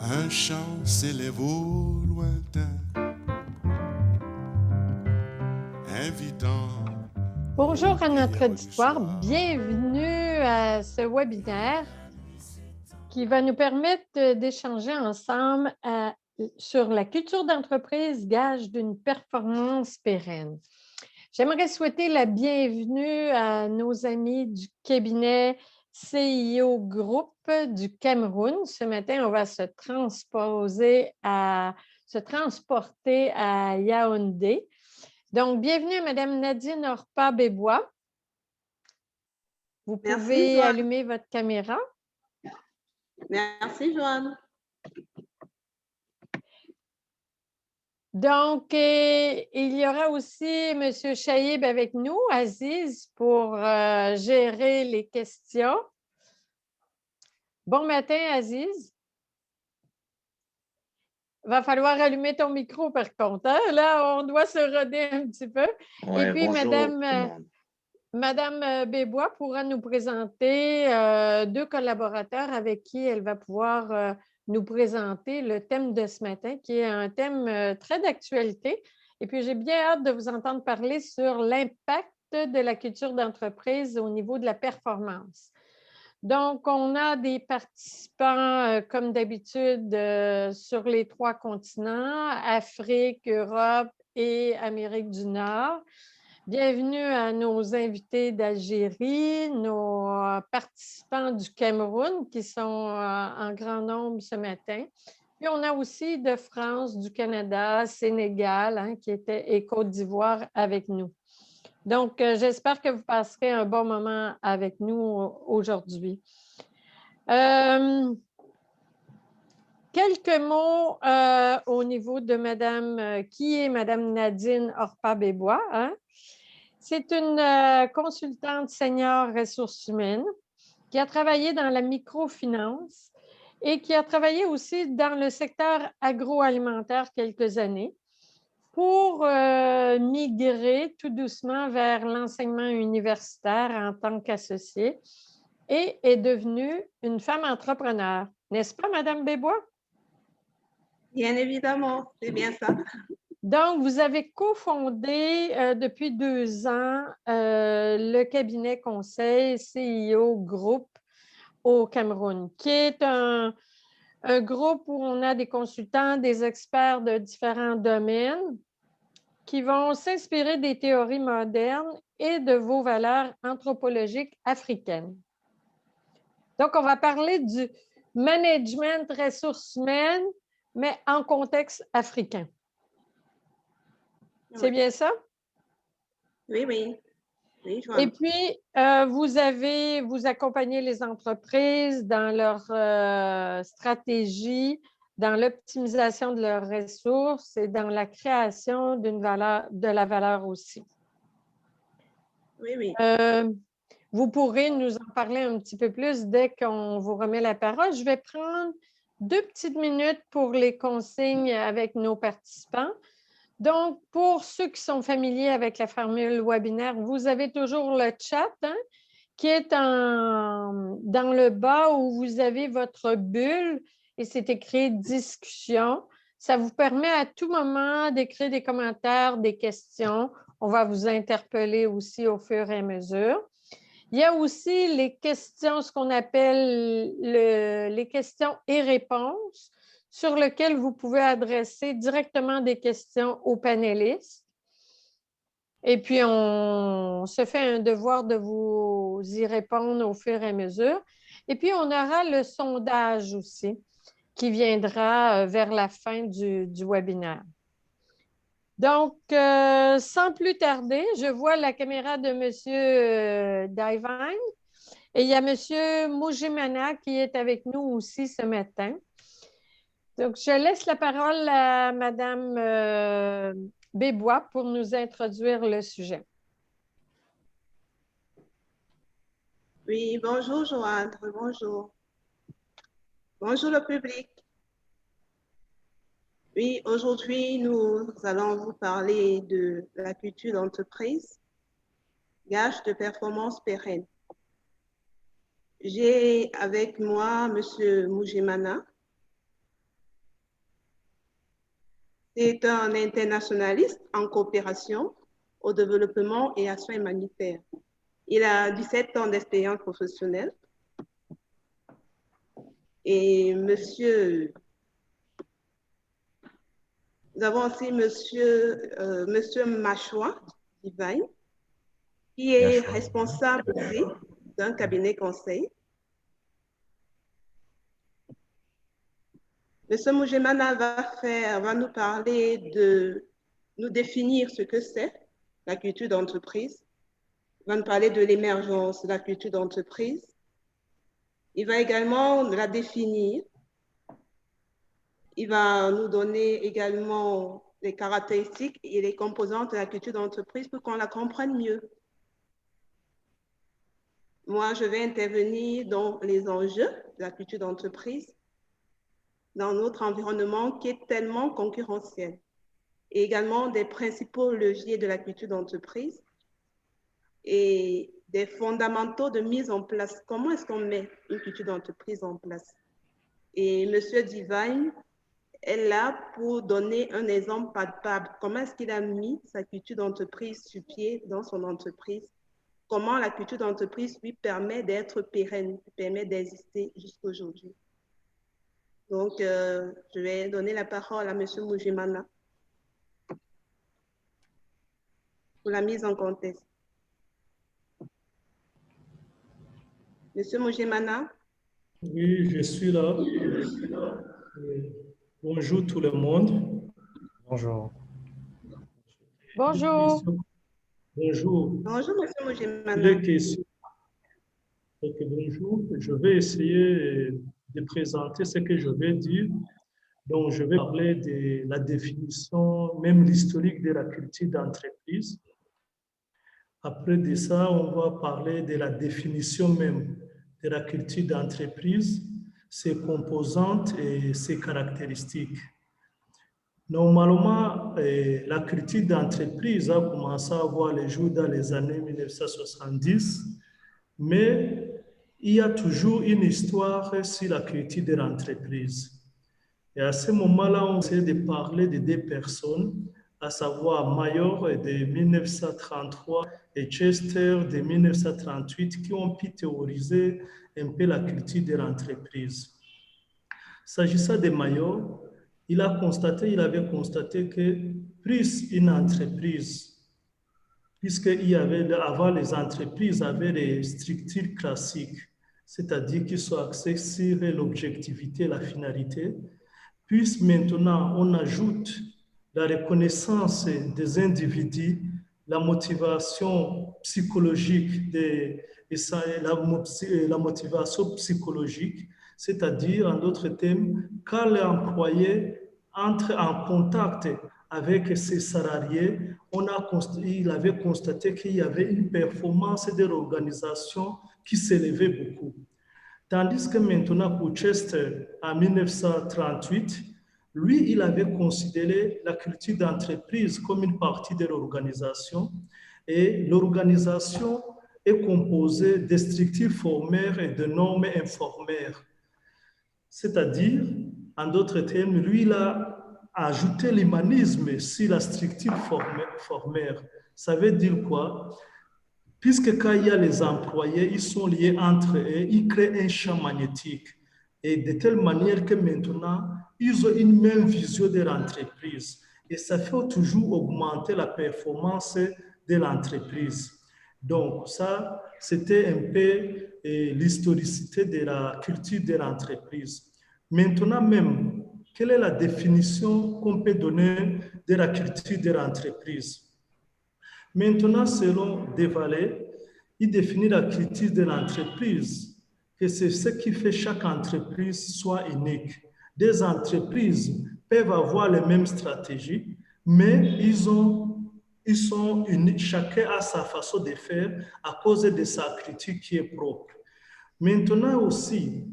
Un chant s'élève au lointain, invitant Bonjour à au notre prière du auditoire, soir. bienvenue à ce webinaire qui va nous permettre d'échanger ensemble sur la culture d'entreprise, gage d'une performance pérenne. J'aimerais souhaiter la bienvenue à nos amis du cabinet CIO Group du Cameroun. Ce matin, on va se transporter à Yaoundé. Donc, bienvenue à Mme Nadine Orpa-Bébois. Vous Merci, pouvez Joanne. allumer votre caméra. Merci, Joanne. Donc, il y aura aussi M. Chaïb avec nous, Aziz, pour gérer les questions. Bon matin, Aziz. Va falloir allumer ton micro, par contre. Hein? Là, on doit se roder un petit peu. Ouais, Et puis, bonjour tout le monde. Madame Bébois pourra nous présenter deux collaborateurs avec qui elle va pouvoir nous présenter le thème de ce matin, qui est un thème très d'actualité. Et puis, j'ai bien hâte de vous entendre parler sur l'impact de la culture d'entreprise au niveau de la performance. Donc, on a des participants, comme d'habitude, sur les trois continents, Afrique, Europe et Amérique du Nord. Bienvenue à nos invités d'Algérie, nos participants du Cameroun qui sont en grand nombre ce matin. Puis on a aussi de France, du Canada, Sénégal, et Côte d'Ivoire avec nous. Donc, j'espère que vous passerez un bon moment avec nous aujourd'hui. Quelques mots au niveau de qui est Mme Nadine Orpa-Bébois. C'est une consultante senior ressources humaines qui a travaillé dans la microfinance et qui a travaillé aussi dans le secteur agroalimentaire quelques années pour migrer tout doucement vers l'enseignement universitaire en tant qu'associée et est devenue une femme entrepreneur. N'est-ce pas, Mme Bébois? Bien évidemment, c'est bien ça. Donc, vous avez cofondé depuis 2 ans le cabinet conseil CIO Group au Cameroun, qui est un groupe où on a des consultants, des experts de différents domaines qui vont s'inspirer des théories modernes et de vos valeurs anthropologiques africaines. Donc, on va parler du management ressources humaines, mais en contexte africain. C'est bien ça? Oui, oui. Oui, Et puis, vous accompagnez les entreprises dans leur stratégie, dans l'optimisation de leurs ressources et dans la création de la valeur aussi. Oui, oui. Vous pourrez nous en parler un petit peu plus dès qu'on vous remet la parole. Je vais prendre 2 petites minutes pour les consignes avec nos participants. Donc, pour ceux qui sont familiers avec la formule webinaire, vous avez toujours le chat qui est dans le bas où vous avez votre bulle et c'est écrit « discussion ». Ça vous permet à tout moment d'écrire des commentaires, des questions. On va vous interpeller aussi au fur et à mesure. Il y a aussi les questions, ce qu'on appelle les questions et réponses, sur lesquelles vous pouvez adresser directement des questions aux panélistes. Et puis, on se fait un devoir de vous y répondre au fur et à mesure. Et puis, on aura le sondage aussi qui viendra vers la fin du webinaire. Donc, sans plus tarder, je vois la caméra de M. Divine et il y a M. Mujimana qui est avec nous aussi ce matin. Donc, je laisse la parole à Mme Bébois pour nous introduire le sujet. Oui, bonjour Joanne, bonjour. Bonjour le public. Oui, aujourd'hui, nous allons vous parler de la culture d'entreprise, gage de performance pérenne. J'ai avec moi M. Mujimana, C'est un internationaliste en coopération au développement et action humanitaire. Il a 17 ans d'expérience professionnelle. Et nous avons aussi monsieur Machua Divine, qui est responsable aussi d'un cabinet conseil. Monsieur Mujemana va nous parler nous définir ce que c'est la culture d'entreprise. Il va nous parler de l'émergence de la culture d'entreprise. Il va également la définir. Il va nous donner également les caractéristiques et les composantes de la culture d'entreprise pour qu'on la comprenne mieux. Moi, je vais intervenir dans les enjeux de la culture d'entreprise dans notre environnement qui est tellement concurrentiel, et également des principaux leviers de la culture d'entreprise et des fondamentaux de mise en place. Comment est-ce qu'on met une culture d'entreprise en place? Et M. Divine est là pour donner un exemple palpable. Comment est-ce qu'il a mis sa culture d'entreprise sur pied dans son entreprise? Comment la culture d'entreprise lui permet d'être pérenne, permet d'exister jusqu'à aujourd'hui. Donc, je vais donner la parole à M. Mujemana pour la mise en contexte. Monsieur Mujemana? Oui, je suis là. Bonjour tout le monde. Bonjour. Bonjour. Bonjour. Bonjour, monsieur Mujemana. Les questions. Ok, bonjour. Je vais essayer de présenter ce que je vais dire. Donc, je vais parler de la définition, même l'historique de la culture d'entreprise. Après de ça, on va parler de la définition même de la culture d'entreprise, ses composantes et ses caractéristiques. Normalement, la culture d'entreprise a commencé à voir le jour dans les années 1970, mais il y a toujours une histoire sur la culture de l'entreprise. Et à ce moment-là, on essaie de parler de deux personnes, à savoir Mayor de 1933 et Chester de 1938, qui ont pu théoriser un peu la culture de l'entreprise. S'agissant de Mayor, il avait constaté que plus une entreprise, avant les entreprises avaient des structures classiques, c'est-à-dire qui sont axées sur l'objectivité et la finalité, puis maintenant on ajoute la reconnaissance des individus, la motivation psychologique la motivation psychologique, c'est-à-dire, en d'autres termes, quand l'employé entre en contact avec ses salariés, il avait constaté qu'il y avait une performance de l'organisation qui s'élevait beaucoup. Tandis que maintenant, pour Chester, en 1938, lui, il avait considéré la culture d'entreprise comme une partie de l'organisation, et l'organisation est composée de structures formelles et de normes informelles. C'est-à-dire, en d'autres termes, lui, il a ajouté l'humanisme sur la structure formelle. Ça veut dire quoi? Puisque quand il y a les employés, ils sont liés entre eux, ils créent un champ magnétique. Et de telle manière que maintenant, ils ont une même vision de l'entreprise. Et ça fait toujours augmenter la performance de l'entreprise. Donc, ça, c'était un peu l'historicité de la culture de l'entreprise. Maintenant même, quelle est la définition qu'on peut donner de la culture de l'entreprise? Maintenant, selon Desvalets, il définit la culture de l'entreprise, que c'est ce qui fait chaque entreprise soit unique. Des entreprises peuvent avoir les mêmes stratégies, mais ils sont uniques, chacun a sa façon de faire à cause de sa critique qui est propre. Maintenant aussi,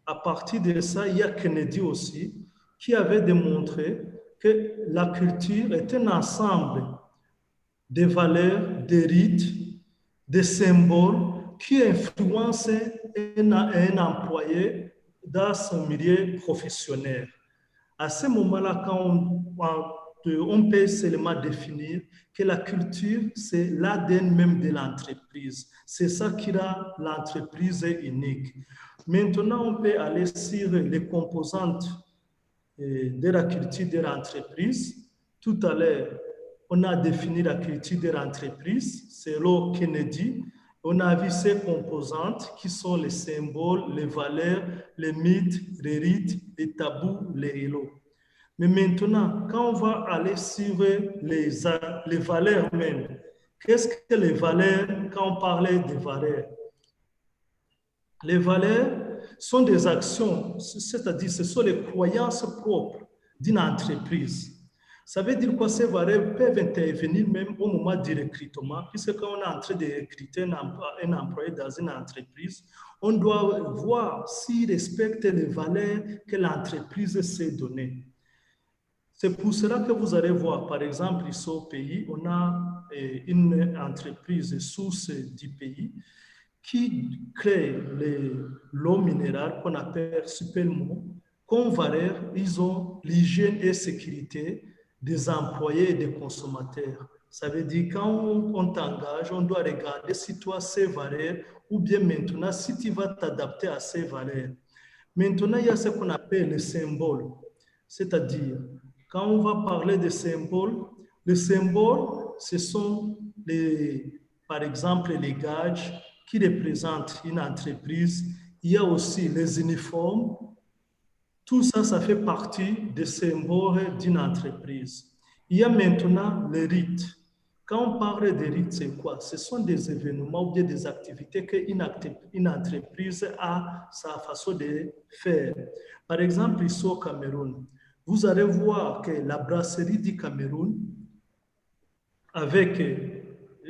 à partir de ça, il y a Kennedy aussi, qui avait démontré que la culture est un ensemble de valeurs, de rites, de symboles qui influencent un employé dans son milieu professionnel. À ce moment-là, quand on peut seulement définir que la culture, c'est l'ADN même de l'entreprise. C'est ça qui rend l'entreprise unique. Maintenant, on peut aller sur les composantes de la culture de l'entreprise. Tout à l'heure, on a défini la culture de l'entreprise, selon Kennedy. On a vu ces composantes qui sont les symboles, les valeurs, les mythes, les rites, les tabous, les héros. Mais maintenant, quand on va aller sur les valeurs même, qu'est-ce que les valeurs, quand on parlait des valeurs? Les valeurs sont des actions, c'est-à-dire ce sont les croyances propres d'une entreprise. Ça veut dire quoi? Ces valeurs peuvent intervenir même au moment du recrutement, puisque quand on est en train de recruter un employé dans une entreprise, on doit voir s'il respecte les valeurs que l'entreprise s'est données. C'est pour cela que vous allez voir, par exemple, ici au pays, on a une entreprise source du pays qui crée l'eau minérale qu'on appelle Supermo. Comme valeur, ils ont l'hygiène et sécurité des employés et des consommateurs. Ça veut dire quand on t'engage, on doit regarder si toi, ces valeurs, ou bien maintenant, si tu vas t'adapter à ces valeurs. Maintenant, il y a ce qu'on appelle les symboles. C'est-à-dire, quand on va parler de symboles, les symboles, ce sont, par exemple, les gages qui représentent une entreprise. Il y a aussi les uniformes. Tout ça, ça fait partie des symboles d'une entreprise. Il y a maintenant les rites. Quand on parle des rites, c'est quoi? Ce sont des événements ou bien des activités qu'une entreprise a sa façon de faire. Par exemple, ici au Cameroun, vous allez voir que la brasserie du Cameroun, avec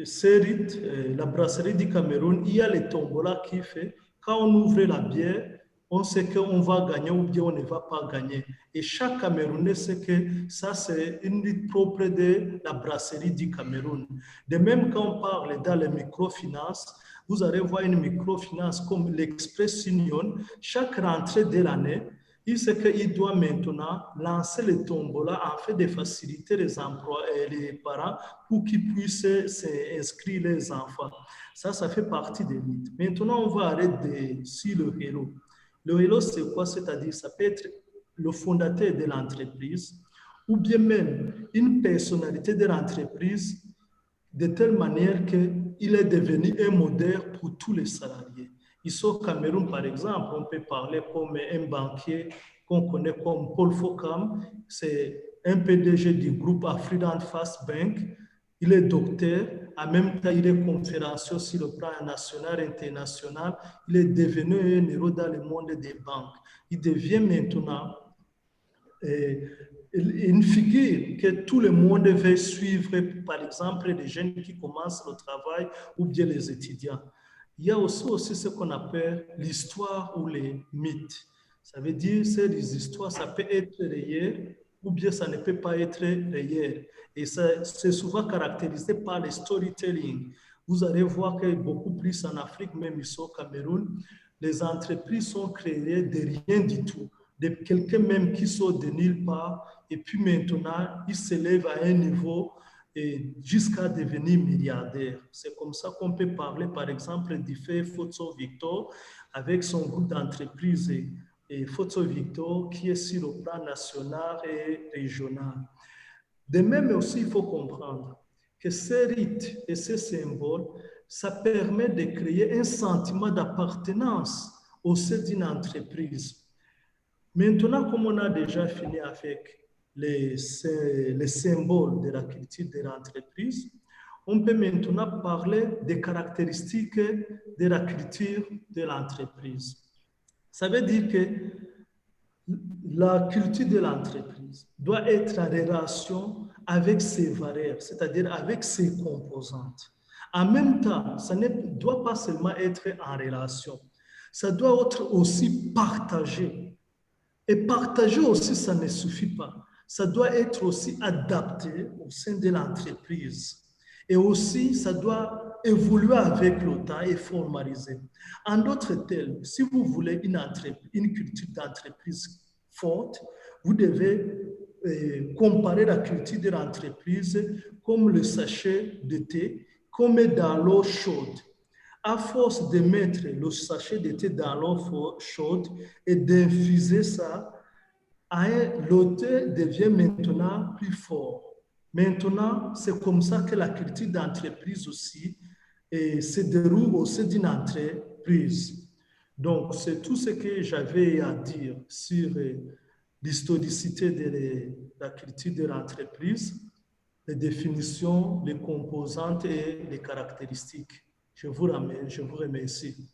ces rites, la brasserie du Cameroun, il y a les tombolas qui fait. Quand on ouvre la bière, on sait qu'on va gagner ou bien on ne va pas gagner. Et chaque Camerounais sait que ça, c'est une rite propre de la brasserie du Cameroun. De même, quand on parle dans les microfinances, vous allez voir une microfinance comme l'Express Union. Chaque rentrée de l'année, il sait qu'il doit maintenant lancer les tombolas afin de faciliter les emplois et les parents pour qu'ils puissent inscrire les enfants. Ça fait partie des mythes. Maintenant, on va arrêter sur le héros. Le héros, c'est quoi? C'est-à-dire, ça peut être le fondateur de l'entreprise ou bien même une personnalité de l'entreprise de telle manière qu'il est devenu un modèle pour tous les salariés. Ici au Cameroun, par exemple, on peut parler comme un banquier qu'on connaît comme Paul Fokam. C'est un PDG du groupe Afridan Fast Bank. Il est docteur. En même temps, il est conférencier sur le plan national et international. Il est devenu un héros dans le monde des banques. Il devient maintenant une figure que tout le monde veut suivre, par exemple, les jeunes qui commencent le travail ou bien les étudiants. Il y a aussi ce qu'on appelle l'histoire ou les mythes. Ça veut dire que ces histoires, ça peut être réel ou bien ça ne peut pas être réel. Et c'est souvent caractérisé par le storytelling. Vous allez voir que beaucoup plus en Afrique, même ici au Cameroun, les entreprises sont créées de rien du tout, de quelqu'un même qui sort de nulle part, et puis maintenant, il s'élève à un niveau et jusqu'à devenir milliardaire. C'est comme ça qu'on peut parler, par exemple, du fait Photo Victor avec son groupe d'entreprises et Photo Victor qui est sur le plan national et régional. De même aussi, il faut comprendre que ces rites et ces symboles, ça permet de créer un sentiment d'appartenance au sein d'une entreprise. Maintenant, comme on a déjà fini avec les symboles de la culture de l'entreprise, on peut maintenant parler des caractéristiques de la culture de l'entreprise. Ça veut dire que la culture de l'entreprise doit être en relation avec ses valeurs, c'est-à-dire avec ses composantes. En même temps, ça ne doit pas seulement être en relation, ça doit être aussi partagé. Et partager aussi, ça ne suffit pas. Ça doit être aussi adapté au sein de l'entreprise. Et aussi, ça doit évoluer avec le temps et formaliser. En d'autres termes, si vous voulez une culture d'entreprise forte, vous devez comparer la culture de l'entreprise comme le sachet de thé qu'on met dans l'eau chaude. À force de mettre le sachet de thé dans l'eau chaude et d'infuser ça, le thé devient maintenant plus fort. Maintenant, c'est comme ça que la culture d'entreprise aussi se déroule au sein d'une entreprise. Donc, c'est tout ce que j'avais à dire sur l'historicité de la culture de l'entreprise, les définitions, les composantes et les caractéristiques. Je vous remercie.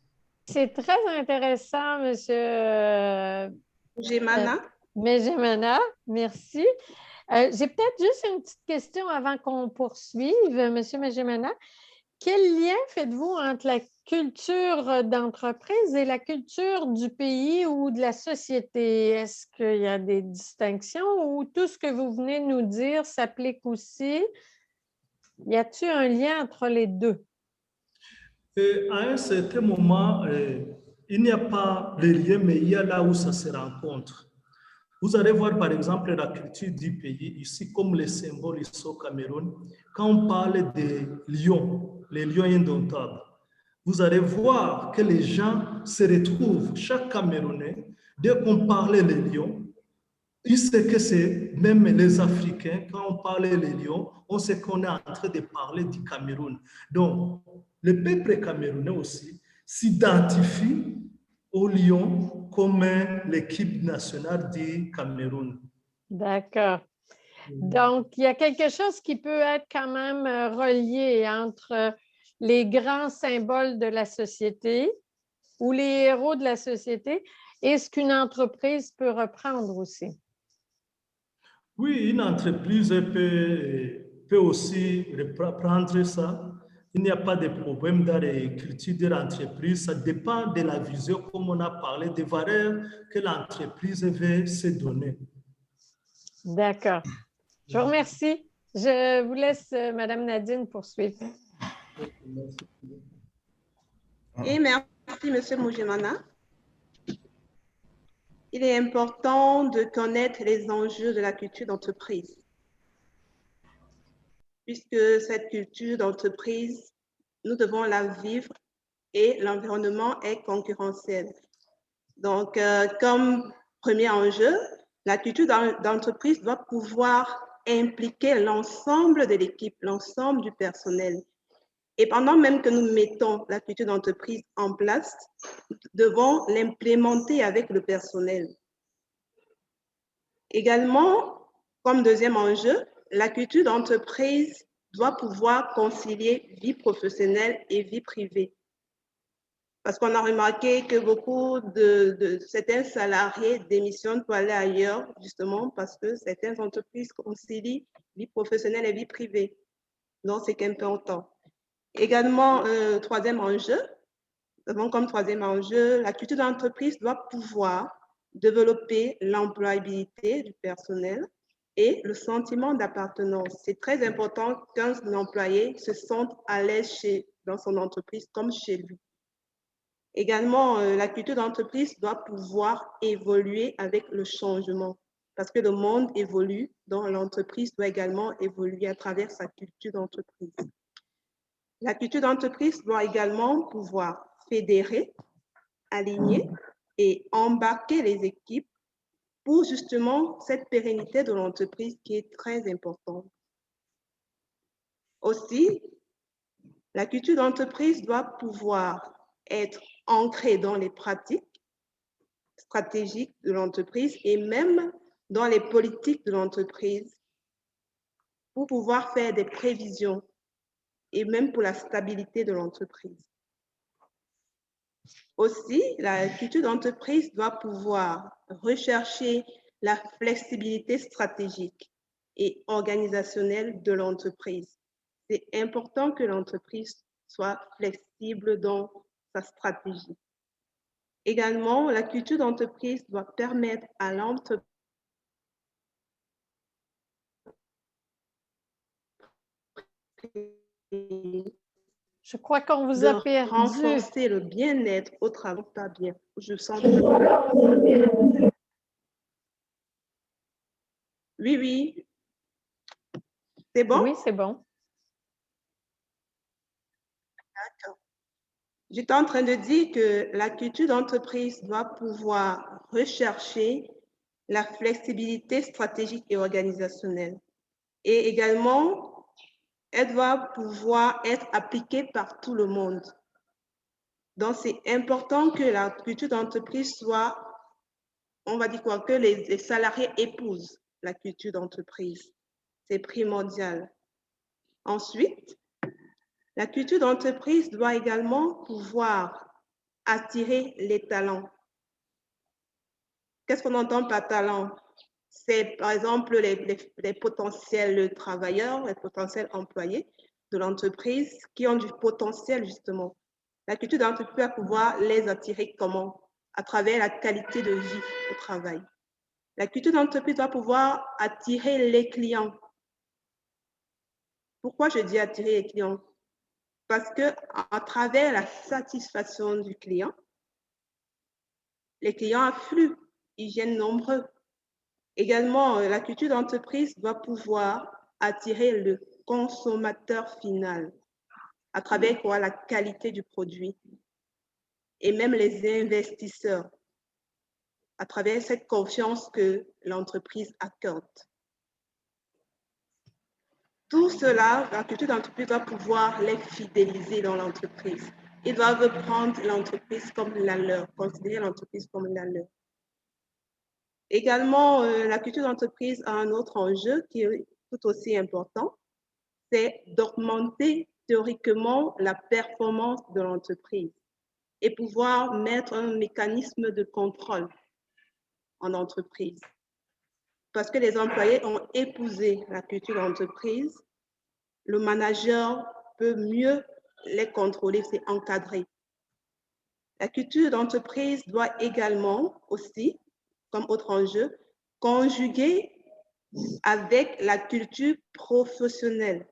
C'est très intéressant, monsieur Gemana, Mejemana. Merci. J'ai peut-être juste une petite question avant qu'on poursuive, monsieur Mejemana. Quel lien faites-vous entre la culture d'entreprise et la culture du pays ou de la société? Est-ce qu'il y a des distinctions ou tout ce que vous venez de nous dire s'applique aussi? Y a-t-il un lien entre les deux? Et à un certain moment, il n'y a pas de lien, mais il y a là où ça se rencontre. Vous allez voir par exemple la culture du pays, ici comme les symboles ici au Cameroun, quand on parle des lions, les lions indomptables, vous allez voir que les gens se retrouvent, chaque Camerounais, dès qu'on parlait des lions, il sait que c'est même les Africains, quand on parlait des lions, on sait qu'on est en train de parler du Cameroun. Donc, le peuple camerounais aussi s'identifie au lion comme l'équipe nationale du Cameroun. D'accord. Donc, il y a quelque chose qui peut être quand même relié entre les grands symboles de la société ou les héros de la société et ce qu'une entreprise peut reprendre aussi. Oui, une entreprise peut aussi reprendre ça. Il n'y a pas de problème dans les cultures de l'entreprise. Ça dépend de la vision, comme on a parlé, des valeurs que l'entreprise veut se donner. D'accord. Je vous remercie. Je vous laisse, Madame Nadine, poursuivre. et merci, Monsieur Mujimana. Il est important de connaître les enjeux de la culture d'entreprise, puisque cette culture d'entreprise, nous devons la vivre et l'environnement est concurrentiel. Donc, comme premier enjeu, la culture d'entreprise doit pouvoir impliquer l'ensemble de l'équipe, l'ensemble du personnel. Et pendant même que nous mettons la culture d'entreprise en place, nous devons l'implémenter avec le personnel. Également, comme deuxième enjeu, la culture d'entreprise doit pouvoir concilier vie professionnelle et vie privée. Parce qu'on a remarqué que beaucoup de certains salariés démissionnent pour aller ailleurs, justement parce que certaines entreprises concilient vie professionnelle et vie privée. Donc, c'est important. Également, troisième enjeu, comme troisième enjeu, la culture d'entreprise doit pouvoir développer l'employabilité du personnel et le sentiment d'appartenance. C'est très important qu'un employé se sente à l'aise dans son entreprise comme chez lui. Également, la culture d'entreprise doit pouvoir évoluer avec le changement parce que le monde évolue, donc l'entreprise doit également évoluer à travers sa culture d'entreprise. La culture d'entreprise doit également pouvoir fédérer, aligner et embarquer les équipes pour justement cette pérennité de l'entreprise qui est très importante. Aussi, la culture d'entreprise doit pouvoir être ancrée dans les pratiques stratégiques de l'entreprise et même dans les politiques de l'entreprise pour pouvoir faire des prévisions et même pour la stabilité de l'entreprise. Aussi, la culture d'entreprise doit pouvoir rechercher la flexibilité stratégique et organisationnelle de l'entreprise. C'est important que l'entreprise soit flexible dans sa stratégie. Également, la culture d'entreprise doit permettre à l'entreprise Je crois qu'on vous de a perdu. renforcer le bien-être au travail. Pas bien. Je sens. Oui, oui. C'est bon? Oui, c'est bon. D'accord. J'étais en train de dire que la culture d'entreprise doit pouvoir rechercher la flexibilité stratégique et organisationnelle. Et également, elle doit pouvoir être appliquée par tout le monde. Donc, c'est important que la culture d'entreprise soit, on va dire quoi, que les salariés épousent la culture d'entreprise. C'est primordial. Ensuite, la culture d'entreprise doit également pouvoir attirer les talents. Qu'est-ce qu'on entend par talent? C'est par exemple les potentiels travailleurs, les potentiels employés de l'entreprise qui ont du potentiel justement. La culture d'entreprise va pouvoir les attirer comment? À travers la qualité de vie au travail. La culture d'entreprise doit pouvoir attirer les clients. Pourquoi je dis attirer les clients? Parce que à travers la satisfaction du client, les clients affluent, ils viennent nombreux. Également, la culture d'entreprise doit pouvoir attirer le consommateur final à travers quoi? La qualité du produit et même les investisseurs à travers cette confiance que l'entreprise accorde. Tout cela, la culture d'entreprise doit pouvoir les fidéliser dans l'entreprise. Ils doivent prendre l'entreprise comme la leur, considérer l'entreprise comme la leur. Également, la culture d'entreprise a un autre enjeu qui est tout aussi important, c'est d'augmenter théoriquement la performance de l'entreprise et pouvoir mettre un mécanisme de contrôle en entreprise. Parce que les employés ont épousé la culture d'entreprise, le manager peut mieux les contrôler, c'est encadré. La culture d'entreprise doit également aussi, comme autre enjeu, conjuguer avec la culture professionnelle,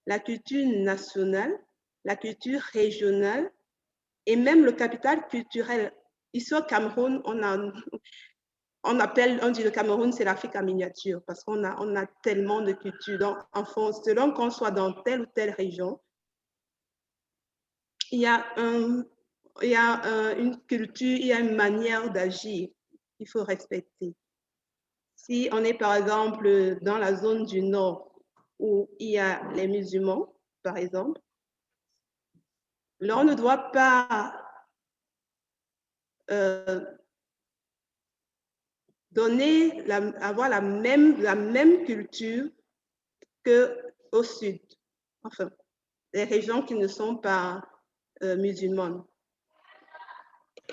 la culture nationale, la culture régionale et même le capital culturel. Ici au Cameroun, on dit le Cameroun, c'est l'Afrique en miniature parce qu'on a tellement de cultures. Donc, enfin, selon qu'on soit dans telle ou telle région, il y a une culture, il y a une manière d'agir qu'il faut respecter. Si on est par exemple dans la zone du Nord où il y a les musulmans, par exemple, là on ne doit pas avoir la même culture qu'au Sud, enfin, les régions qui ne sont pas musulmanes.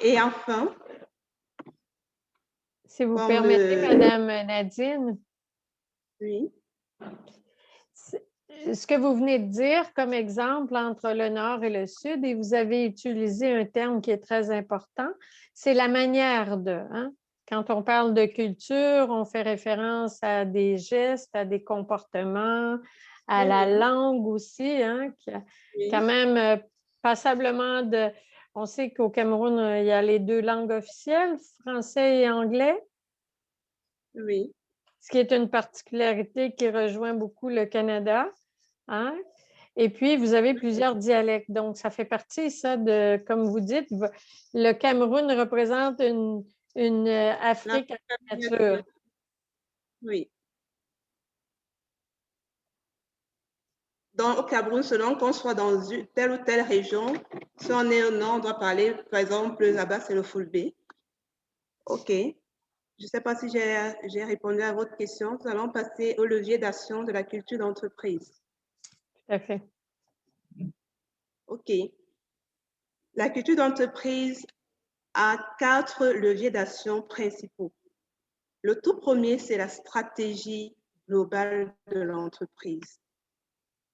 Et enfin, si vous permettez, Madame Nadine. Oui. Ce que vous venez de dire comme exemple entre le Nord et le Sud, et vous avez utilisé un terme qui est très important, c'est la manière de. Hein? Quand on parle de culture, on fait référence à des gestes, à des comportements, à la langue aussi, hein, qui a quand même passablement de... On sait qu'au Cameroun, il y a les deux langues officielles, français et anglais. Oui. Ce qui est une particularité qui rejoint beaucoup le Canada. Hein? Et puis, vous avez plusieurs dialectes. Donc, ça fait partie, ça, de, comme vous dites, le Cameroun représente une Afrique en miniature. Oui. Au Cameroun, selon qu'on soit dans telle ou telle région, si on est au nord, on doit parler, par exemple, là-bas, c'est le Fulbe. OK. Je ne sais pas si j'ai répondu à votre question. Nous allons passer au levier d'action de la culture d'entreprise. Tout à fait. OK. La culture d'entreprise a 4 leviers d'action principaux. Le tout premier, c'est la stratégie globale de l'entreprise.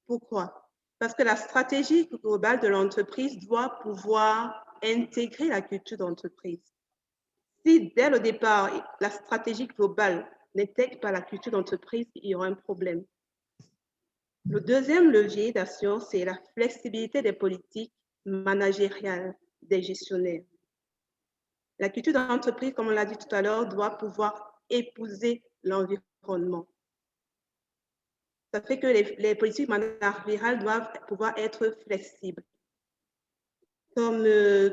Pourquoi? Parce que la stratégie globale de l'entreprise doit pouvoir intégrer la culture d'entreprise. Si dès le départ, la stratégie globale n'intègre pas la culture d'entreprise, il y aura un problème. Le deuxième levier d'action, c'est la flexibilité des politiques managériales des gestionnaires. La culture d'entreprise, comme on l'a dit tout à l'heure, doit pouvoir épouser l'environnement. Ça fait que les politiques managériales doivent pouvoir être flexibles. Comme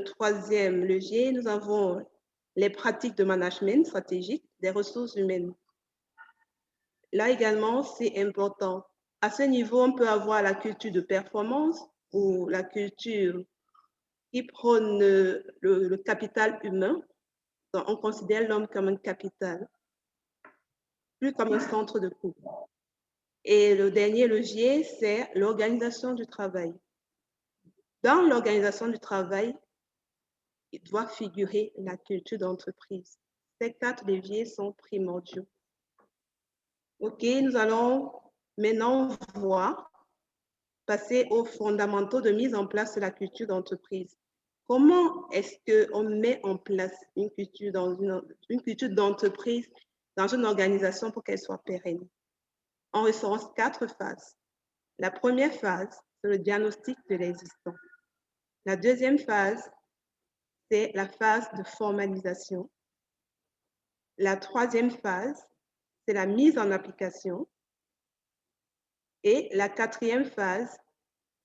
troisième levier, nous avons les pratiques de management stratégique des ressources humaines. Là également, c'est important. À ce niveau, on peut avoir la culture de performance ou la culture qui prône le capital humain. Donc, on considère l'homme comme un capital, plus comme un centre de coût. Et le dernier levier, c'est l'organisation du travail. Dans l'organisation du travail, il doit figurer la culture d'entreprise. Ces 4 leviers sont primordiaux. OK, nous allons maintenant passer aux fondamentaux de mise en place de la culture d'entreprise. Comment est-ce qu'on met en place une culture d'entreprise dans une organisation pour qu'elle soit pérenne? On ressort 4 phases. La première phase, c'est le diagnostic de l'existant. La deuxième phase, c'est la phase de formalisation. La troisième phase, c'est la mise en application. Et la quatrième phase,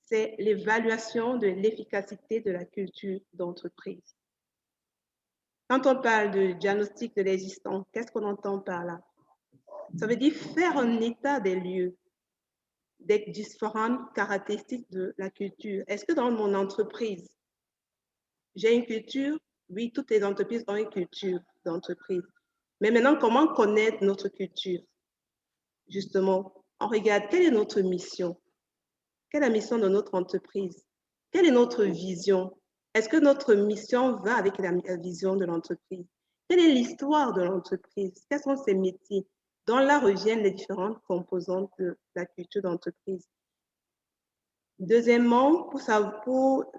c'est l'évaluation de l'efficacité de la culture d'entreprise. Quand on parle de diagnostic de l'existant, qu'est-ce qu'on entend par là? Ça veut dire faire un état des lieux, des différentes caractéristiques de la culture. Est-ce que dans mon entreprise, j'ai une culture? Oui, toutes les entreprises ont une culture d'entreprise. Mais maintenant, comment connaître notre culture? Justement, on regarde quelle est notre mission. Quelle est la mission de notre entreprise? Quelle est notre vision? Est-ce que notre mission va avec la vision de l'entreprise? Quelle est l'histoire de l'entreprise? Quels sont ses métiers? Dans là reviennent les différentes composantes de la culture d'entreprise. Deuxièmement, pour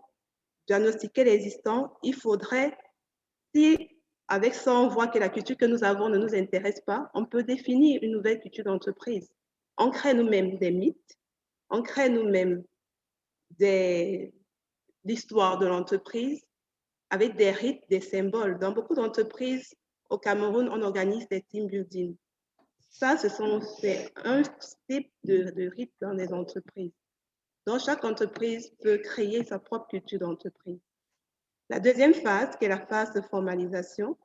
diagnostiquer l'existant, il faudrait, si avec ça on voit que la culture que nous avons ne nous intéresse pas, on peut définir une nouvelle culture d'entreprise. On crée nous-mêmes des mythes, on crée nous-mêmes l'histoire de l'entreprise avec des rites, des symboles. Dans beaucoup d'entreprises au Cameroun, on organise des team building. Ça, c'est un type de rite dans les entreprises. Donc, chaque entreprise peut créer sa propre culture d'entreprise. La deuxième phase, qui est la phase de formalisation,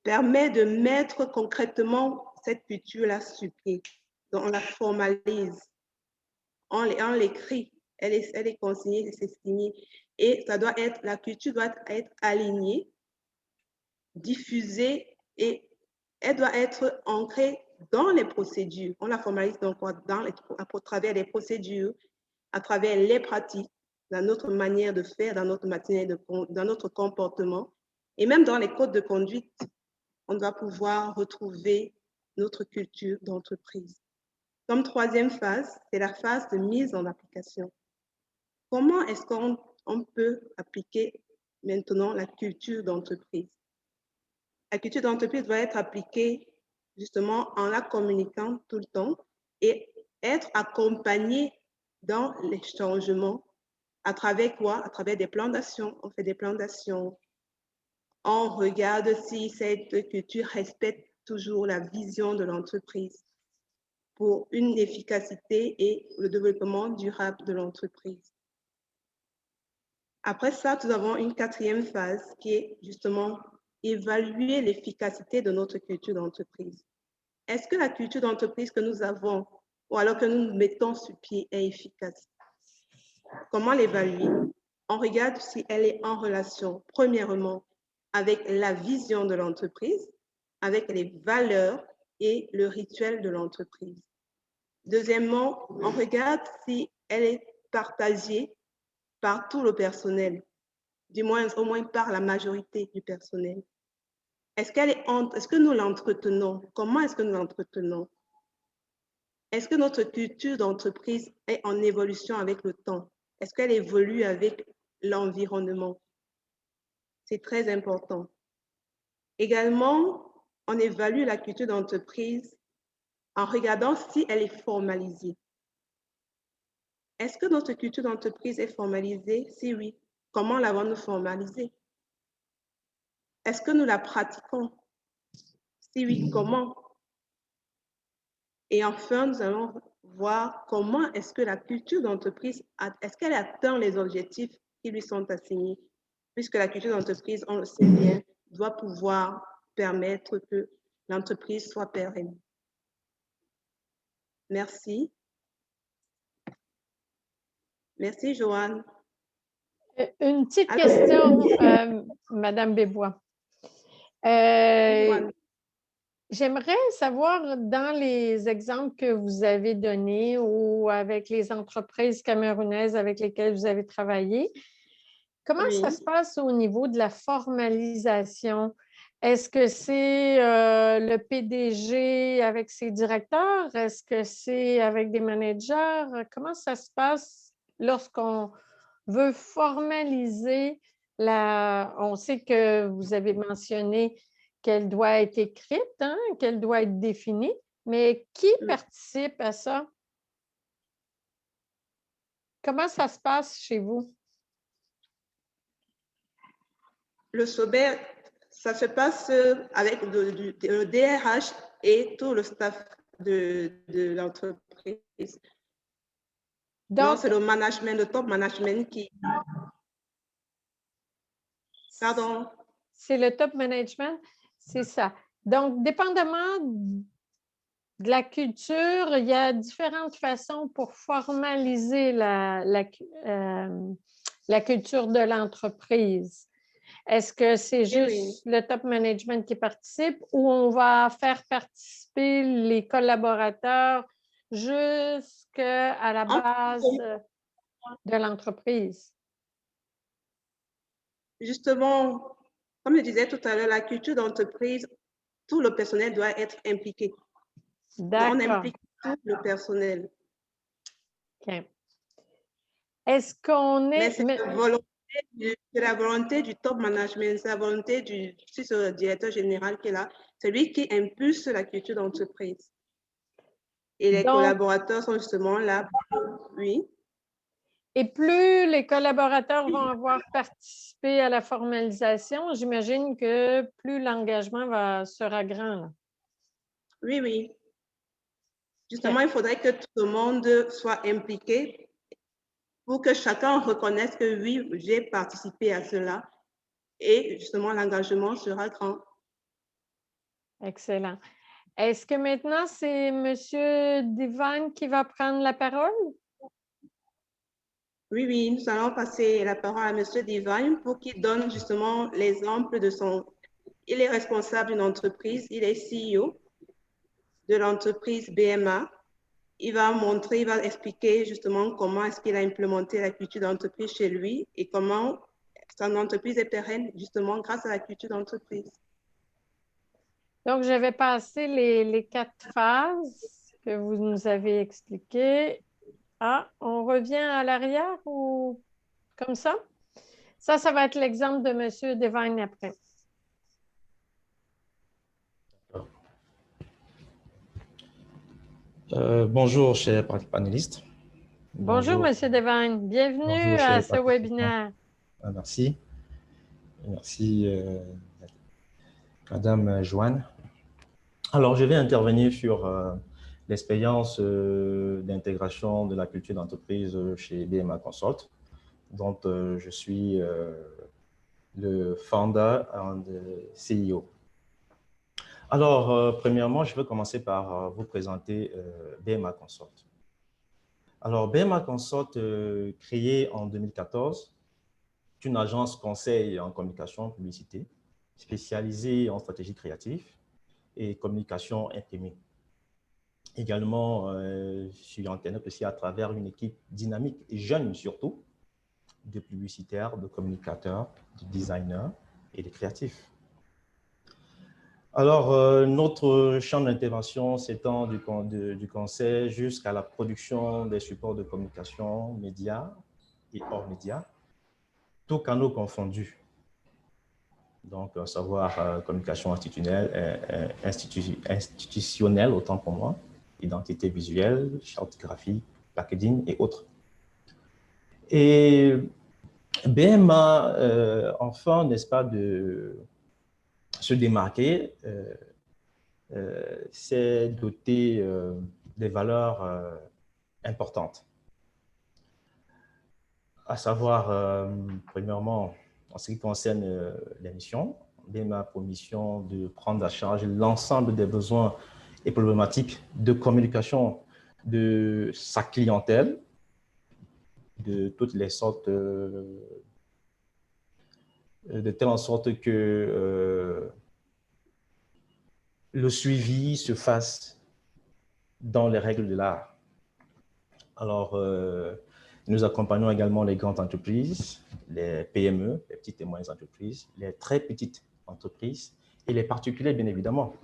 permet de mettre concrètement cette culture-là sur pied. Donc, on la formalise, on l'écrit, elle est consignée, c'est signé. Et la culture doit être alignée, diffusée et elle doit être ancrée dans les procédures. On la formalise donc à travers les procédures, à travers les pratiques, dans notre manière de faire, dans notre comportement et même dans les codes de conduite. On doit pouvoir retrouver notre culture d'entreprise. Comme troisième phase, c'est la phase de mise en application. Comment est-ce qu'on peut appliquer maintenant la culture d'entreprise? La culture d'entreprise doit être appliquée justement en la communiquant tout le temps et être accompagnée dans les changements. À travers quoi? À travers des plans d'action. On fait des plans d'action. On regarde si cette culture respecte toujours la vision de l'entreprise pour une efficacité et le développement durable de l'entreprise. Après ça, nous avons une quatrième phase qui est justement évaluer l'efficacité de notre culture d'entreprise. Est-ce que la culture d'entreprise que nous avons ou alors que nous mettons sur pied est efficace? Comment l'évaluer? On regarde si elle est en relation, premièrement, avec la vision de l'entreprise, avec les valeurs et le rituel de l'entreprise. Deuxièmement, on regarde si elle est partagée par tout le personnel, au moins par la majorité du personnel. Est-ce que nous l'entretenons? Comment est-ce que nous l'entretenons? Est-ce que notre culture d'entreprise est en évolution avec le temps? Est-ce qu'elle évolue avec l'environnement? C'est très important. Également, on évalue la culture d'entreprise en regardant si elle est formalisée. Est-ce que notre culture d'entreprise est formalisée? Si oui, comment l'avons-nous formalisée? Est-ce que nous la pratiquons? Si oui, comment? Et enfin, nous allons voir comment est-ce que la culture d'entreprise, est-ce qu'elle atteint les objectifs qui lui sont assignés? Puisque la culture d'entreprise, on le sait bien, doit pouvoir permettre que l'entreprise soit pérenne. Merci. Merci, Joanne. Une petite question, Madame Bébois. J'aimerais savoir, dans les exemples que vous avez donnés ou avec les entreprises camerounaises avec lesquelles vous avez travaillé, comment ça se passe au niveau de la formalisation? Est-ce que c'est le PDG avec ses directeurs? Est-ce que c'est avec des managers? Comment ça se passe lorsqu'on veut formaliser on sait que vous avez mentionné qu'elle doit être écrite, hein, qu'elle doit être définie, mais qui participe à ça? Comment ça se passe chez vous? Le SOBER, ça se passe avec le DRH et tout le staff de l'entreprise. Donc, c'est le management, le top management qui... Pardon? C'est le top management, c'est ça. Donc, dépendamment de la culture, il y a différentes façons pour formaliser la culture de l'entreprise. Est-ce que c'est juste le top management qui participe ou on va faire participer les collaborateurs jusqu'à la base de l'entreprise? Justement, comme je disais tout à l'heure, la culture d'entreprise, tout le personnel doit être impliqué. D'accord. On implique tout le personnel. OK. Est-ce qu'on est... Mais c'est la volonté du top management, c'est la volonté du directeur général qui est là. C'est lui qui impulse la culture d'entreprise. Et les collaborateurs sont justement là. Oui. Et plus les collaborateurs vont avoir participé à la formalisation, j'imagine que plus l'engagement sera grand. Là. Oui, oui. Justement, il faudrait que tout le monde soit impliqué pour que chacun reconnaisse que oui, j'ai participé à cela. Et justement, l'engagement sera grand. Excellent. Est-ce que maintenant, c'est M. Divine qui va prendre la parole? Oui, oui, nous allons passer la parole à M. Divine pour qu'il donne justement l'exemple de son... Il est responsable d'une entreprise, il est CEO de l'entreprise BMA. Il va montrer, il va expliquer justement comment est-ce qu'il a implémenté la culture d'entreprise chez lui et comment son entreprise est pérenne justement grâce à la culture d'entreprise. Donc, je vais passer les 4 phases que vous nous avez expliquées. Ah, on revient à l'arrière ou comme ça? Ça va être l'exemple de M. Devine après. Bonjour, chers panélistes. Bonjour, M. Devine. Bienvenue à ce webinaire. Merci. Merci, Madame Joanne. Alors, je vais intervenir sur l'expérience d'intégration de la culture d'entreprise chez BMA Consult, dont je suis le founder et CEO. Alors, premièrement, je vais commencer par vous présenter BMA Consult. Alors, BMA Consult, créée en 2014, est une agence conseil en communication et publicité, spécialisée en stratégie créative et communication imprimée. Également, sur Internet aussi à travers une équipe dynamique et jeune surtout, de publicitaires, de communicateurs, de designers et de créatifs. Alors, notre champ d'intervention s'étend du conseil jusqu'à la production des supports de communication, médias et hors médias, tous canaux confondus. Donc, savoir communication institutionnelle, autant pour moi, identité visuelle, charte graphique, packaging et autres. Et BMA, enfin, n'est-ce pas, de se démarquer, c'est doté des valeurs importantes. À savoir, premièrement, en ce qui concerne les missions, BMA a pour mission de prendre à charge l'ensemble des besoins et problématiques de communication de sa clientèle, de toutes les sortes, de telle en sorte que le suivi se fasse dans les règles de l'art. Alors, nous accompagnons également les grandes entreprises, les PME, les petites et moyennes entreprises, les très petites entreprises et les particuliers, bien évidemment.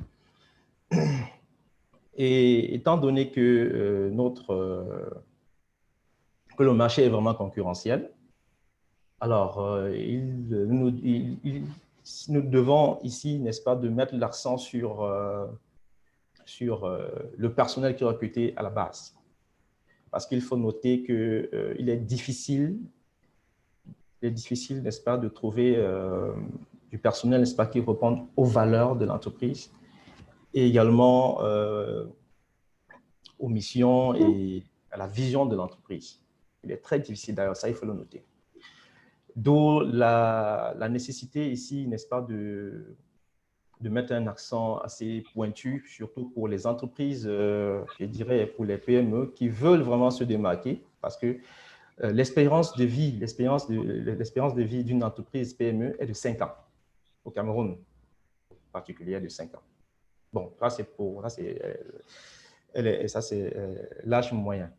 Et étant donné que, que le marché est vraiment concurrentiel, alors nous devons ici, n'est-ce pas, de mettre l'accent sur le personnel qui est recruté à la base. Parce qu'il faut noter qu'il est difficile, n'est-ce pas, de trouver du personnel, n'est-ce pas, qui répond aux valeurs de l'entreprise et également aux missions et à la vision de l'entreprise. Il est très difficile d'ailleurs, ça il faut le noter. D'où la nécessité ici, n'est-ce pas, de mettre un accent assez pointu, surtout pour les entreprises, je dirais pour les PME qui veulent vraiment se démarquer, parce que l'espérance de vie d'une entreprise PME est de 5 ans. Au Cameroun, en particulier, de 5 ans. Bon, là, c'est l'âge moyen.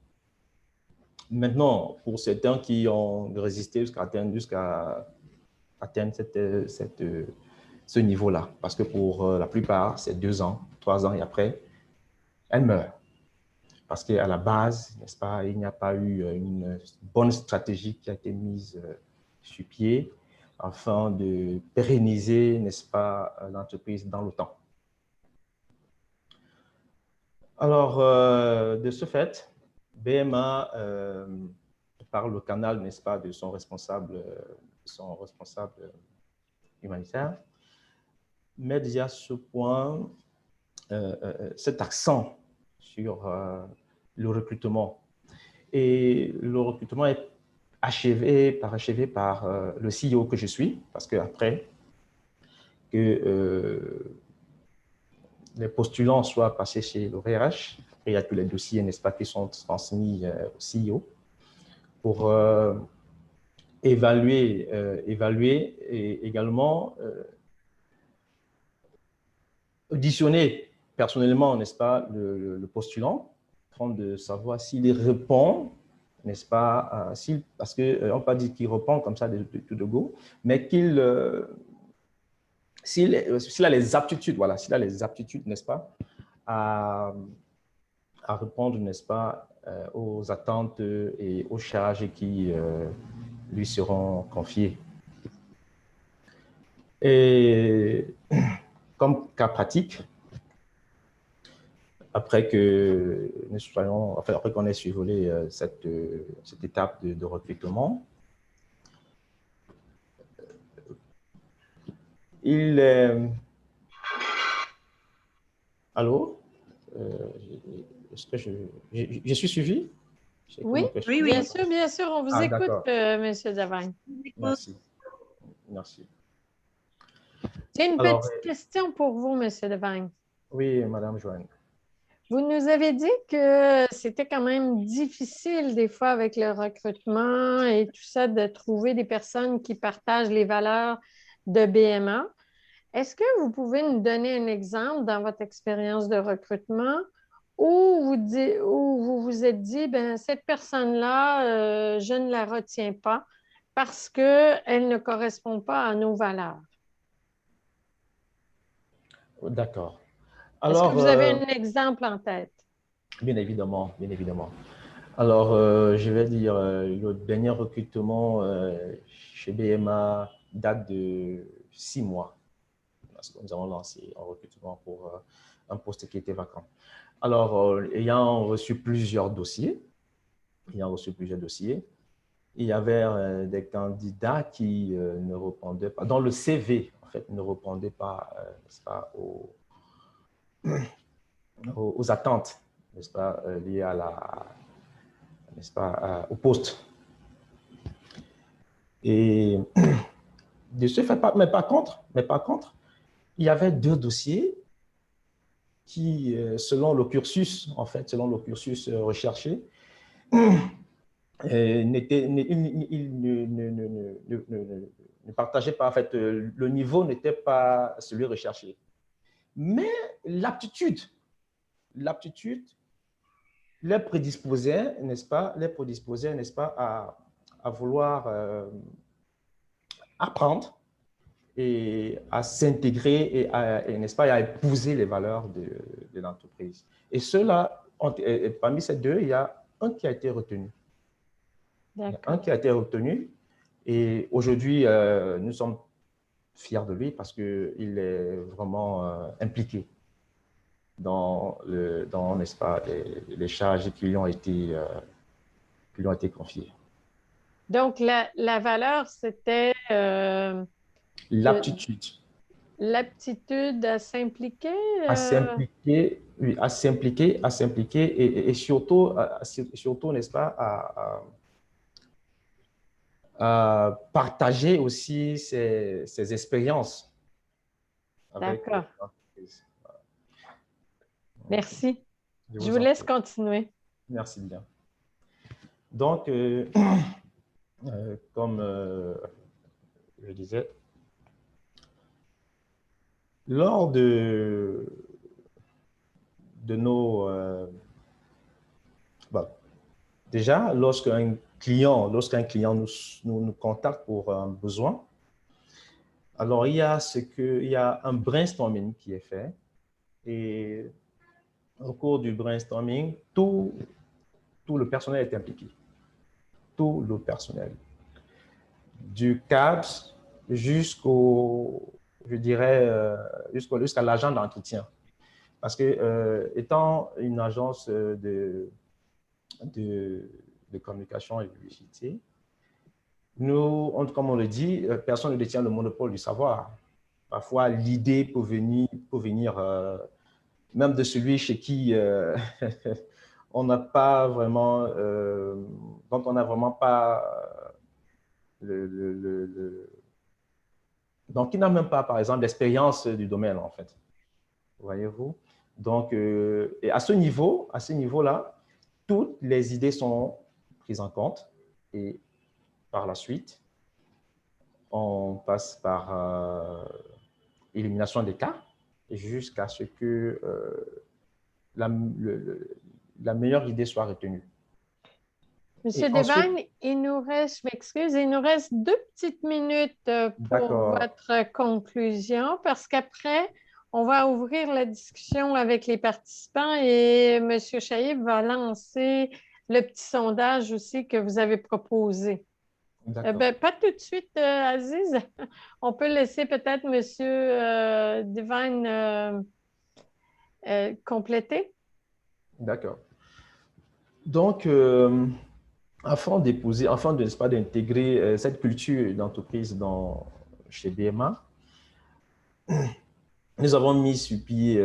Maintenant, pour certains qui ont résisté jusqu'à atteindre ce niveau-là, parce que pour la plupart, c'est 2 ans, 3 ans et après, elles meurent. Parce qu'à la base, n'est-ce pas, il n'y a pas eu une bonne stratégie qui a été mise sur pied afin de pérenniser, n'est-ce pas, l'entreprise dans le temps. Alors, de ce fait, BMA, par le canal, n'est-ce pas, de son responsable humanitaire, met déjà ce point, cet accent sur le recrutement. Et le recrutement est achevé par le CEO que je suis, parce qu'après que les postulants soient passés chez l'OVH, il y a tous les dossiers, n'est-ce pas, qui sont transmis au CEO pour évaluer et également auditionner personnellement, n'est-ce pas, le postulant, afin de savoir s'il répond, n'est-ce pas, parce qu'on ne peut pas dire qu'il répond comme ça de tout de go, mais s'il a les aptitudes, voilà, s'il a les aptitudes, n'est-ce pas, à répondre, n'est-ce pas, aux attentes et aux charges qui lui seront confiées. Et comme cas pratique, après qu'on ait survolé cette étape de recrutement, Allô? Est-ce que je suis suivi? Oui, bien sûr, on vous écoute, M. Devagne. Merci. Merci. J'ai une petite question pour vous, M. Devagne. Oui, Madame Joanne. Vous nous avez dit que c'était quand même difficile des fois avec le recrutement et tout ça de trouver des personnes qui partagent les valeurs de BMA. Est-ce que vous pouvez nous donner un exemple dans votre expérience de recrutement où vous vous êtes dit, ben cette personne-là, je ne la retiens pas parce qu'elle ne correspond pas à nos valeurs? D'accord. Est-ce que vous avez un exemple en tête? Bien évidemment, bien évidemment. Alors, je vais dire, le dernier recrutement chez BMA date de 6 mois. Parce que nous avons lancé un recrutement pour un poste qui était vacant. Alors, ayant reçu plusieurs dossiers, il y avait des candidats qui ne répondaient pas, dans le CV, en fait, ne répondaient pas, n'est-ce pas, aux attentes, n'est-ce pas, liées à n'est-ce pas, au poste. Et de ce fait, mais par contre, il y avait 2 dossiers qui, selon le cursus, en fait, selon le cursus recherché, il ne partageait pas, en fait, le niveau n'était pas celui recherché. Mais l'aptitude les prédisposait, n'est-ce pas, à vouloir apprendre et à s'intégrer et, n'est-ce pas, à épouser les valeurs de l'entreprise. Et ceux-là, parmi ces 2, il y a un qui a été retenu. Et aujourd'hui, nous sommes fiers de lui parce qu'il est vraiment impliqué dans n'est-ce pas, les charges qui lui ont été confiées. Donc, la valeur, c'était l'aptitude. L'aptitude à s'impliquer? À s'impliquer, oui, à s'impliquer et surtout, n'est-ce pas, à partager aussi ses expériences. D'accord. Merci. Je vous laisse continuer. Merci bien. Donc, comme je disais, lors de nos... déjà, lorsqu'un client nous contacte pour un besoin, alors il y a un brainstorming qui est fait et au cours du brainstorming, tout le personnel est impliqué. Tout le personnel. Du CAPS jusqu'au, je dirais, jusqu'à l'agent d'entretien. Parce que, étant une agence de communication et publicité, nous, comme on le dit, personne ne détient le monopole du savoir. Parfois, l'idée peut venir même de celui chez qui on n'a pas vraiment, dont on n'a vraiment pas donc, il n'a même pas, par exemple, l'expérience du domaine, en fait. Voyez-vous? Donc, et à ce niveau-là, toutes les idées sont prises en compte et par la suite, on passe par élimination des cas jusqu'à ce que la meilleure idée soit retenue. Monsieur Devine, il nous reste, je m'excuse, il nous reste 2 petites minutes pour votre conclusion parce qu'après, on va ouvrir la discussion avec les participants et M. Chaïb va lancer le petit sondage aussi que vous avez proposé. Pas tout de suite, Aziz. On peut laisser peut-être M. Devine compléter. D'accord. Donc, afin d'intégrer cette culture d'entreprise chez BMA, nous avons mis sur pied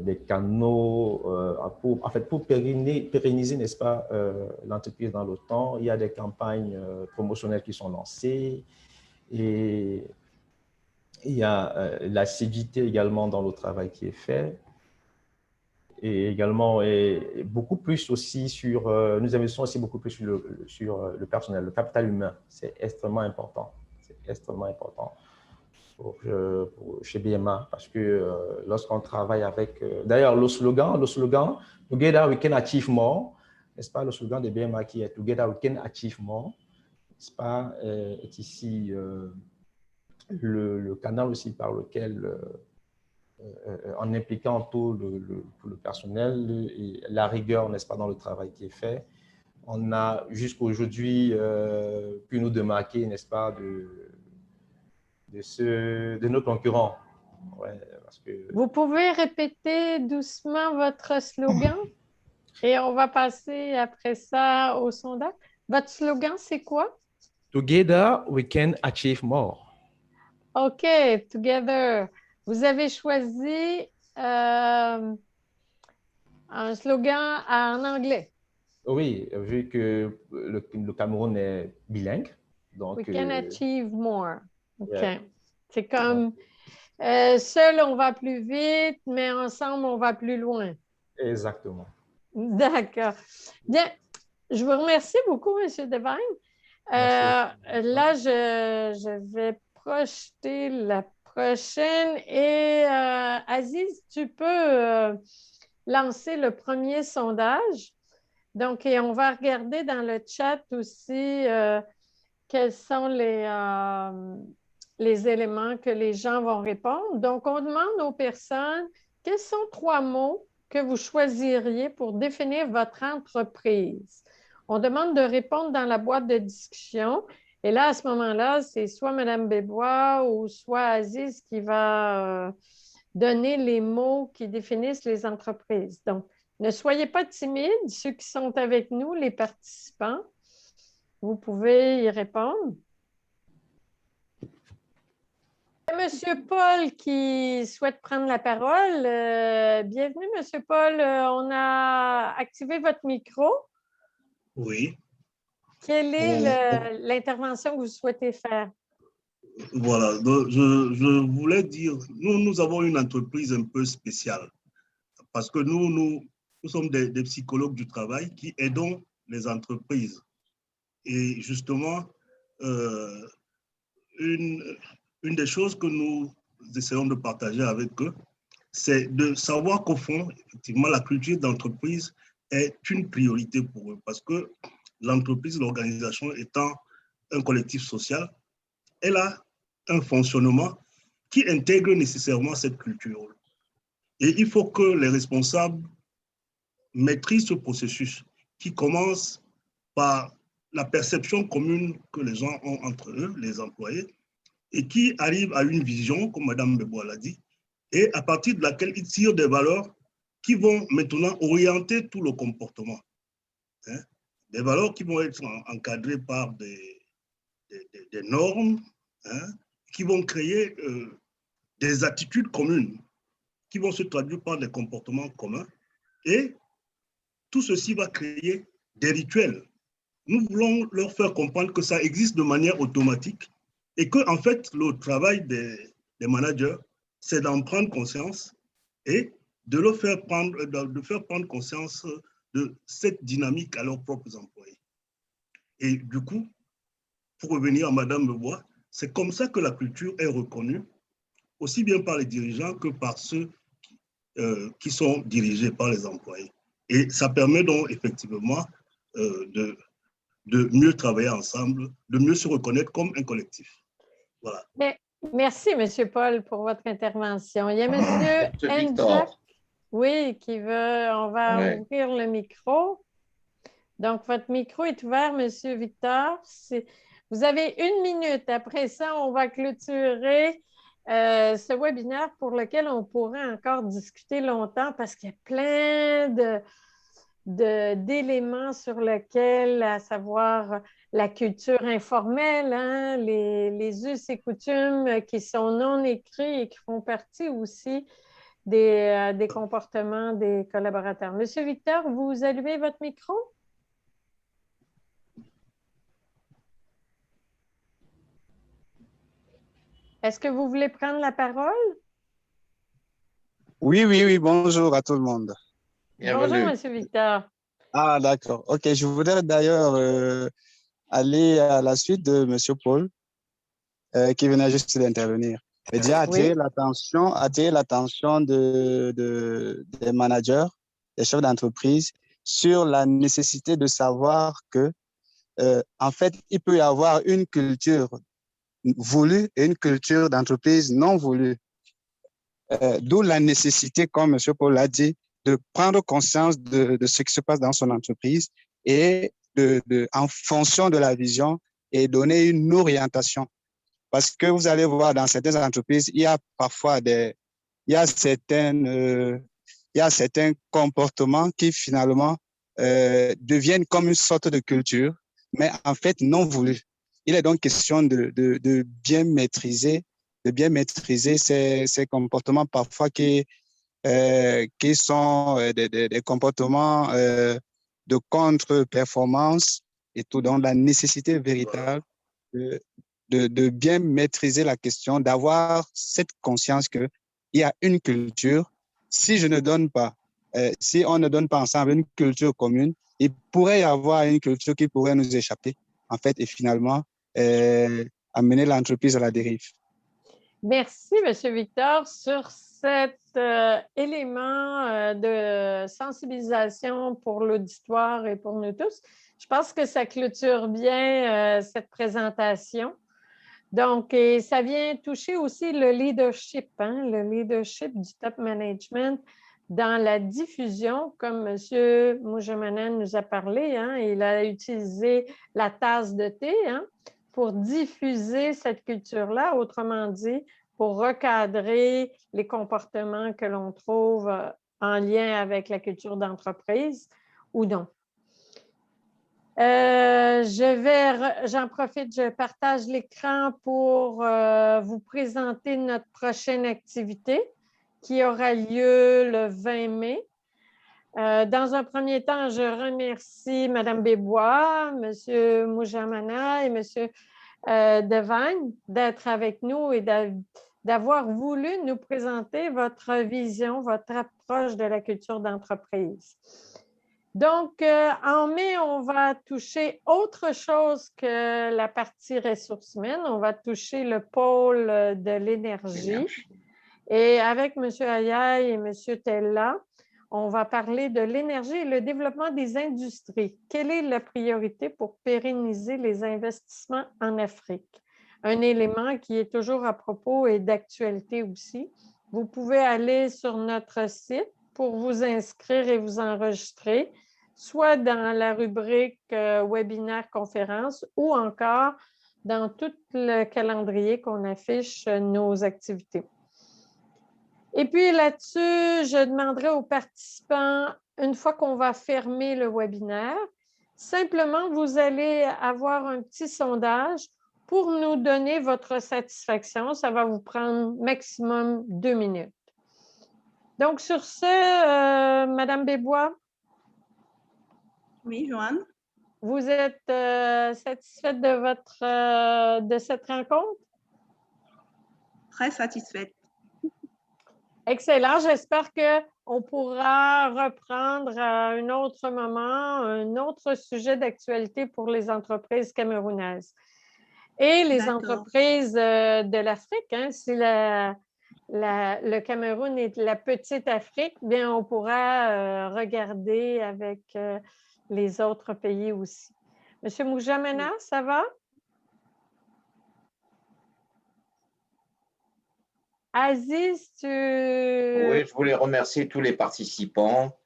des canaux pour pérenniser, n'est-ce pas, l'entreprise dans le temps. Il y a des campagnes promotionnelles qui sont lancées et il y a l'assiduité également dans le travail qui est fait. Et également, beaucoup plus aussi nous investissons aussi beaucoup plus sur le personnel, le capital humain. C'est extrêmement important. C'est extrêmement important chez BMA parce que lorsqu'on travaille avec... D'ailleurs, le slogan, Together we can achieve more, n'est-ce pas, le slogan de BMA qui est Together we can achieve more, n'est-ce pas, est ici le canal aussi par lequel... en impliquant tout le personnel et la rigueur, n'est-ce pas, dans le travail qui est fait. On a jusqu'à aujourd'hui pu nous démarquer, n'est-ce pas, de nos concurrents. Ouais, parce que... Vous pouvez répéter doucement votre slogan et on va passer après ça au sondage. Votre slogan, c'est quoi? Together, we can achieve more. OK, together. Vous avez choisi un slogan en anglais. Oui, vu que le Cameroun est bilingue, donc... We can achieve more. OK. Yeah. C'est comme seul, on va plus vite, mais ensemble, on va plus loin. Exactement. D'accord. Bien, je vous remercie beaucoup, M. Devine. Là, je vais projeter la prochaine. Et Aziz, tu peux lancer le premier sondage. Donc, et on va regarder dans le chat aussi quels sont les éléments que les gens vont répondre. Donc, on demande aux personnes quels sont 3 mots que vous choisiriez pour définir votre entreprise. On demande de répondre dans la boîte de discussion. Et là, à ce moment-là, c'est soit Mme Bébois ou soit Aziz qui va donner les mots qui définissent les entreprises. Donc, ne soyez pas timides, ceux qui sont avec nous, les participants. Vous pouvez y répondre. Monsieur Paul qui souhaite prendre la parole. Bienvenue, Monsieur Paul. On a activé votre micro. Oui. Quelle est l'intervention que vous souhaitez faire? Voilà, donc je voulais dire, nous avons une entreprise un peu spéciale parce que nous sommes des psychologues du travail qui aidons les entreprises. Et justement, une des choses que nous essayons de partager avec eux, c'est de savoir qu'au fond, effectivement, la culture d'entreprise est une priorité pour eux parce que l'entreprise, l'organisation étant un collectif social, elle a un fonctionnement qui intègre nécessairement cette culture. Et il faut que les responsables maîtrisent ce processus qui commence par la perception commune que les gens ont entre eux, les employés, et qui arrive à une vision, comme Mme Bébois l'a dit, et à partir de laquelle ils tirent des valeurs qui vont maintenant orienter tout le comportement. Des valeurs qui vont être encadrées par des normes, qui vont créer des attitudes communes, qui vont se traduire par des comportements communs. Et tout ceci va créer des rituels. Nous voulons leur faire comprendre que ça existe de manière automatique et que, en fait, le travail des managers, c'est d'en prendre conscience et de faire prendre conscience de cette dynamique à leurs propres employés. Et du coup, pour revenir à Mme Bébois, c'est comme ça que la culture est reconnue, aussi bien par les dirigeants que par ceux qui sont dirigés par les employés. Et ça permet donc effectivement de mieux travailler ensemble, de mieux se reconnaître comme un collectif. Voilà. Merci, M. Paul, pour votre intervention. Il y a M. Njak, oui, qui veut, on va ouvrir le micro. Donc, votre micro est ouvert, M. Victor. Vous avez 1 minute. Après ça, on va clôturer ce webinaire pour lequel on pourrait encore discuter longtemps parce qu'il y a plein d'éléments sur lesquels, à savoir la culture informelle, les us et coutumes qui sont non écrits et qui font partie aussi des comportements des collaborateurs. Monsieur Victor, vous allumez votre micro? Est-ce que vous voulez prendre la parole? Oui, bonjour à tout le monde. Bienvenue. Bonjour, M. Victor. Ah, d'accord. OK, je voudrais d'ailleurs aller à la suite de M. Paul, qui venait juste d'intervenir. Et déjà attirer l'attention des managers, des chefs d'entreprise, sur la nécessité de savoir que, en fait, il peut y avoir une culture voulue et une culture d'entreprise non voulue. D'où la nécessité, comme M. Paul l'a dit, de prendre conscience de ce qui se passe dans son entreprise et en fonction de la vision et donner une orientation. Parce que vous allez voir dans certaines entreprises, il y a parfois certains comportements qui finalement deviennent comme une sorte de culture, mais en fait non voulus. il est donc question de bien maîtriser ces comportements parfois qui sont des comportements de contre-performance et tout, donc la nécessité véritable de bien maîtriser la question, d'avoir cette conscience qu'il y a une culture. Si je ne donne pas, si on ne donne pas ensemble une culture commune, il pourrait y avoir une culture qui pourrait nous échapper, en fait, et finalement amener l'entreprise à la dérive. Merci, M. Victor, sur cet élément de sensibilisation pour l'auditoire et pour nous tous. Je pense que ça clôture bien cette présentation. Donc, et ça vient toucher aussi le leadership du top management dans la diffusion, comme M. Moujamanan nous a parlé. Il a utilisé la tasse de thé pour diffuser cette culture-là, autrement dit, pour recadrer les comportements que l'on trouve en lien avec la culture d'entreprise ou non. J'en profite, je partage l'écran pour vous présenter notre prochaine activité qui aura lieu le 20 mai. Dans un premier temps, je remercie Mme Bébois, M. Moujamana et M. Devine d'être avec nous et d'avoir voulu nous présenter votre vision, votre approche de la culture d'entreprise. Donc, en mai, on va toucher autre chose que la partie ressources humaines. On va toucher le pôle de l'énergie. Et avec M. Ayaï et M. Tella, on va parler de l'énergie et le développement des industries. Quelle est la priorité pour pérenniser les investissements en Afrique? Un élément qui est toujours à propos et d'actualité aussi. Vous pouvez aller sur notre site pour vous inscrire et vous enregistrer, soit dans la rubrique webinaire conférence ou encore dans tout le calendrier qu'on affiche nos activités. Et puis là-dessus, je demanderai aux participants, une fois qu'on va fermer le webinaire, simplement vous allez avoir un petit sondage pour nous donner votre satisfaction. Ça va vous prendre maximum 2 minutes. Donc, sur ce, Mme Bébois. Oui, Joanne. Vous êtes satisfaite de cette rencontre? Très satisfaite. Excellent. J'espère qu'on pourra reprendre à un autre moment un autre sujet d'actualité pour les entreprises camerounaises. Et les entreprises de l'Afrique, si le Cameroun est la petite Afrique, bien, on pourra regarder avec les autres pays aussi. Monsieur Moujamana, ça va? Aziz, tu... Oui, je voulais remercier tous les participants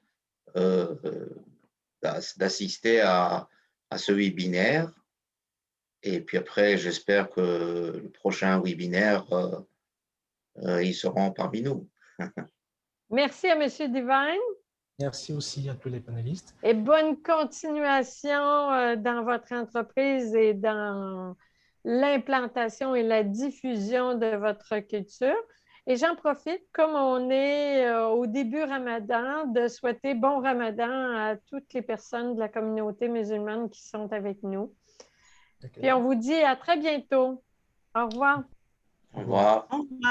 d'assister à ce webinaire. Et puis après, j'espère que le prochain webinaire, ils seront parmi nous. Merci à M. Divine. Merci aussi à tous les panélistes. Et bonne continuation dans votre entreprise et dans l'implantation et la diffusion de votre culture. Et j'en profite, comme on est au début Ramadan, de souhaiter bon Ramadan à toutes les personnes de la communauté musulmane qui sont avec nous. Puis on vous dit à très bientôt. Au revoir. Au revoir. Au revoir.